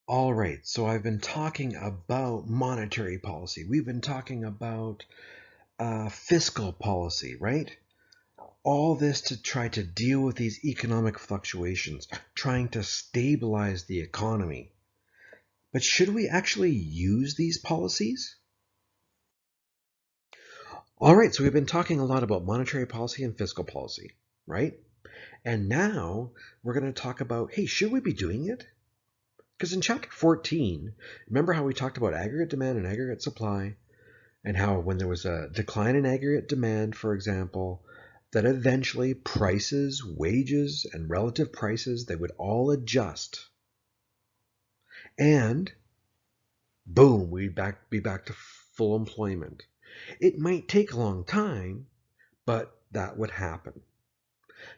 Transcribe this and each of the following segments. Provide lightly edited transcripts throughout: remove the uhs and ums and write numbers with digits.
All right, so I've been talking about monetary policy. We've been talking about fiscal policy, right? All this to try to deal with these economic fluctuations, trying to stabilize the economy. But should we actually use these policies? All right, so we've been talking a lot about monetary policy and fiscal policy, right? And now we're going to talk about, hey, should we be doing it? Because in chapter 14, remember how we talked about aggregate demand and aggregate supply? And how when there was a decline in aggregate demand, for example, that eventually prices, wages, and relative prices, they would all adjust. And boom, we'd be back to full employment. It might take a long time, but that would happen.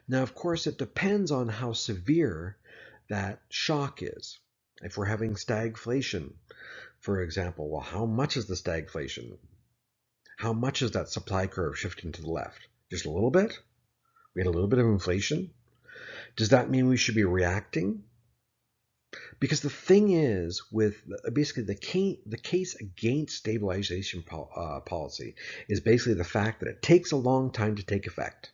Now, of course, it depends on how severe that shock is. If we're having stagflation, for example, well, how much is the stagflation? How much is that supply curve shifting to the left? Just a little bit? We had a little bit of inflation? Does that mean we should be reacting? Because the thing is, with basically the case against stabilization policy is basically the fact that it takes a long time to take effect.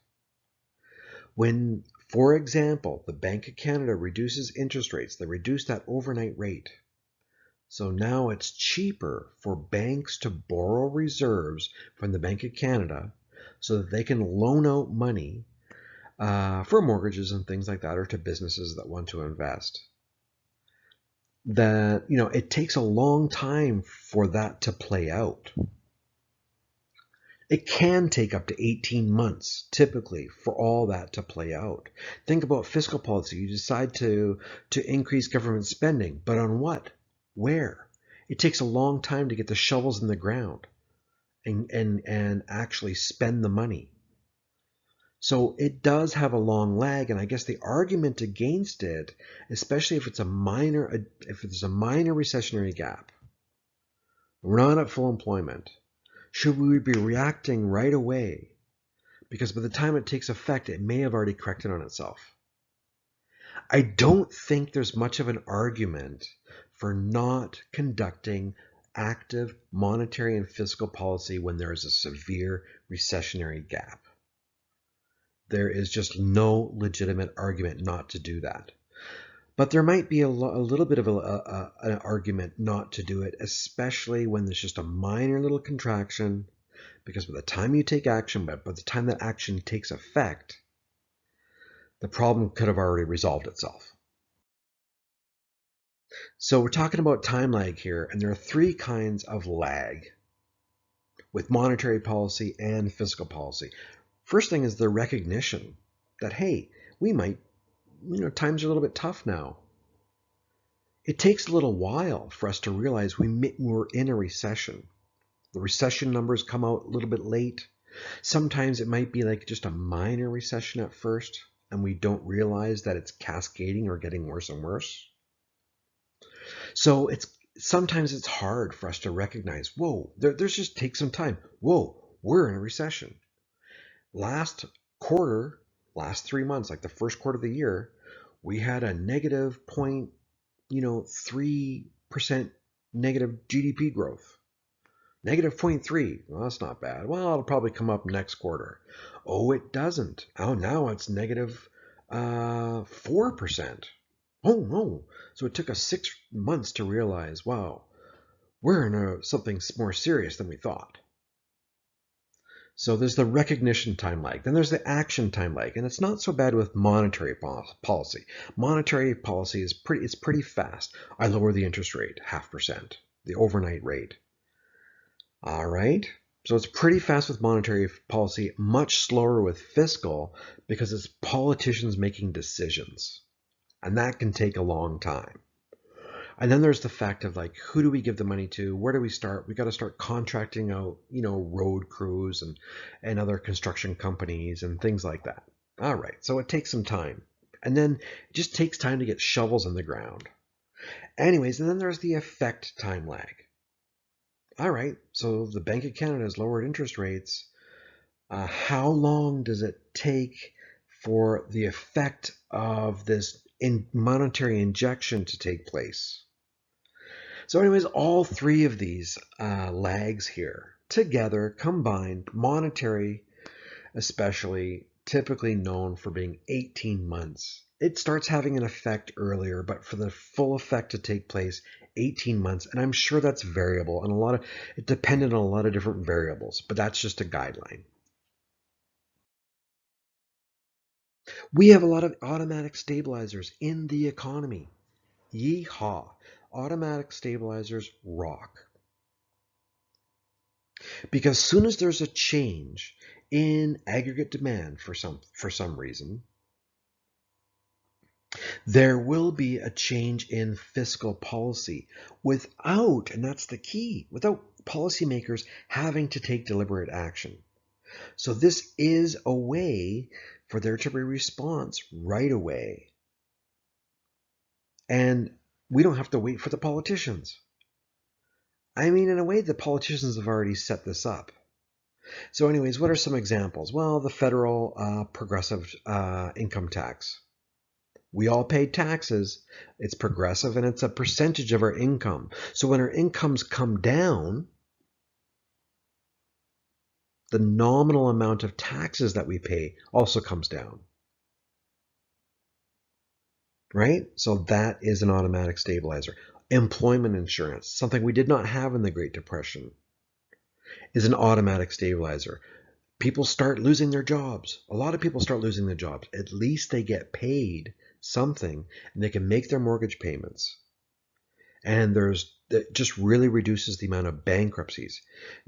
When, for example, the Bank of Canada reduces interest rates, they reduce that overnight rate. So now it's cheaper for banks to borrow reserves from the Bank of Canada so that they can loan out money for mortgages and things like that, or to businesses that want to invest. That, it takes a long time for that to play out. It can take up to 18 months, typically, for all that to play out. Think about fiscal policy. You decide to increase government spending, but on what? Where? It takes a long time to get the shovels in the ground and actually spend the money. So it does have a long lag, and I guess the argument against it, especially if it's a minor recessionary gap, we're not at full employment, should we be reacting right away? Because by the time it takes effect, it may have already corrected on itself. I don't think there's much of an argument for not conducting active monetary and fiscal policy when there is a severe recessionary gap. There is just no legitimate argument not to do that. But there might be a little bit of an argument not to do it, especially when there's just a minor little contraction, because by the time you take action, but by the time that action takes effect, the problem could have already resolved itself. So we're talking about time lag here, and there are three kinds of lag with monetary policy and fiscal policy. First thing is the recognition that, hey, we might, times are a little bit tough now. It takes a little while for us to realize we're in a recession. The recession numbers come out a little bit late. Sometimes it might be like just a minor recession at first, and we don't realize that it's cascading or getting worse and worse. So sometimes it's hard for us to recognize, whoa, there's just take some time. Whoa, we're in a recession. Last 3 months, like the first quarter of the year, we had a negative 3% negative GDP growth. Negative 0.3. Well, that's not bad. Well, it'll probably come up next quarter. Oh, it doesn't. Oh, now it's negative 4%. Oh, no. So it took us 6 months to realize, wow, we're in something more serious than we thought. So there's the recognition time lag. Then there's the action time lag. And it's not so bad with monetary policy. Monetary policy is pretty fast. I lower the interest rate, 0.5%, the overnight rate. All right. So it's pretty fast with monetary policy, much slower with fiscal because it's politicians making decisions. And that can take a long time. And then there's the fact of like, who do we give the money to? Where do we start? We got to start contracting out, road crews and other construction companies and things like that. All right. So it takes some time. And then it just takes time to get shovels in the ground. Anyways, and then there's the effect time lag. All right, so the Bank of Canada has lowered interest rates. How long does it take for the effect of this monetary injection to take place? So anyways, all three of these lags here together, combined, monetary especially, typically known for being 18 months. It starts having an effect earlier, but for the full effect to take place, 18 months. And I'm sure that's variable, and it depended on a lot of different variables, but that's just a guideline. We have a lot of automatic stabilizers in the economy. Yeehaw! Automatic stabilizers rock. Because as soon as there's a change in aggregate demand for some reason, there will be a change in fiscal policy without, and that's the key, without policymakers having to take deliberate action. So this is a way for there to be a response right away. And we don't have to wait for the politicians. I mean, in a way, the politicians have already set this up. So anyways, what are some examples? Well, the federal progressive income tax. We all pay taxes. It's progressive and it's a percentage of our income. So when our incomes come down, the nominal amount of taxes that we pay also comes down. Right? So that is an automatic stabilizer. Employment insurance, something we did not have in the Great Depression, is an automatic stabilizer. People start losing their jobs. A lot of people start losing their jobs. At least they get paid something and they can make their mortgage payments. And it just really reduces the amount of bankruptcies,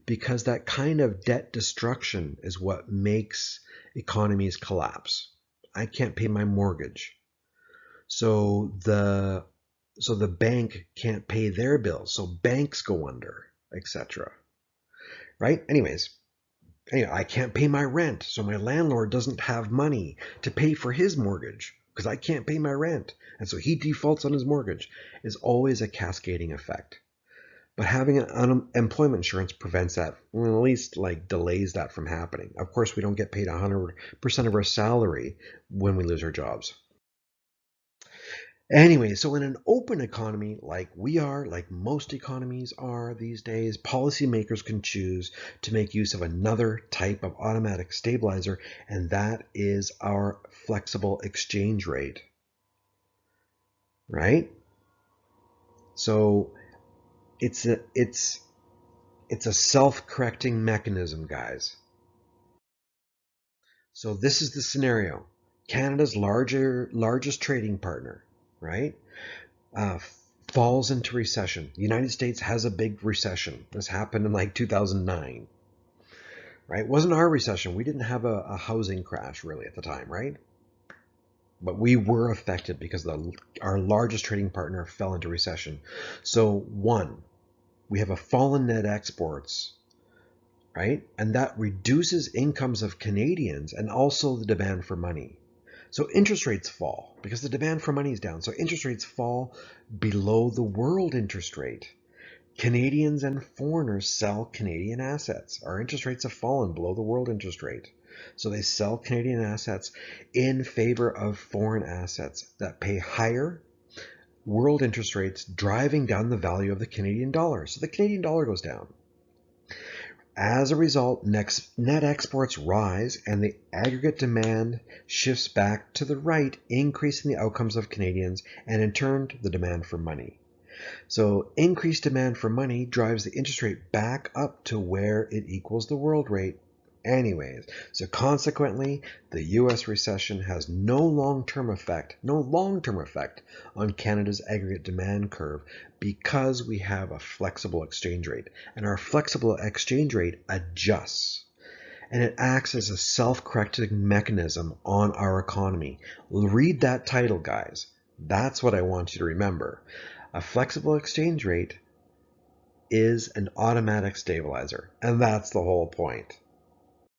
because that kind of debt destruction is what makes economies collapse. I can't pay my mortgage. So the bank can't pay their bills. So banks go under, etc. Right? Anyways, I can't pay my rent, so my landlord doesn't have money to pay for his mortgage because I can't pay my rent. And so he defaults on his mortgage. Is always a cascading effect. But having an unemployment insurance prevents that, or at least like delays that from happening. Of course, we don't get paid 100% of our salary when we lose our jobs. Anyway, so in an open economy like we are, like most economies are these days, policymakers can choose to make use of another type of automatic stabilizer, and that is our flexible exchange rate. Right? So it's a self-correcting mechanism, guys. So this is the scenario. Canada's largest trading partner, right? Uh, falls into recession. The United States has a big recession. This happened in like 2009, right? It wasn't our recession. We didn't have a housing crash really at the time, right? But we were affected because our largest trading partner fell into recession. So one, we have a fall in net exports, right? And that reduces incomes of Canadians and also the demand for money. So interest rates fall because the demand for money is down. So interest rates fall below the world interest rate. Canadians and foreigners sell Canadian assets. Our interest rates have fallen below the world interest rate. So they sell Canadian assets in favor of foreign assets that pay higher world interest rates, driving down the value of the Canadian dollar. So the Canadian dollar goes down. As a result, net exports rise and the aggregate demand shifts back to the right, increasing the outcomes of Canadians and in turn the demand for money. So increased demand for money drives the interest rate back up to where it equals the world rate anyways. So consequently, the US recession has no long-term effect on Canada's aggregate demand curve because we have a flexible exchange rate. And our flexible exchange rate adjusts. And it acts as a self-correcting mechanism on our economy. Read that title, guys. That's what I want you to remember. A flexible exchange rate is an automatic stabilizer. And that's the whole point.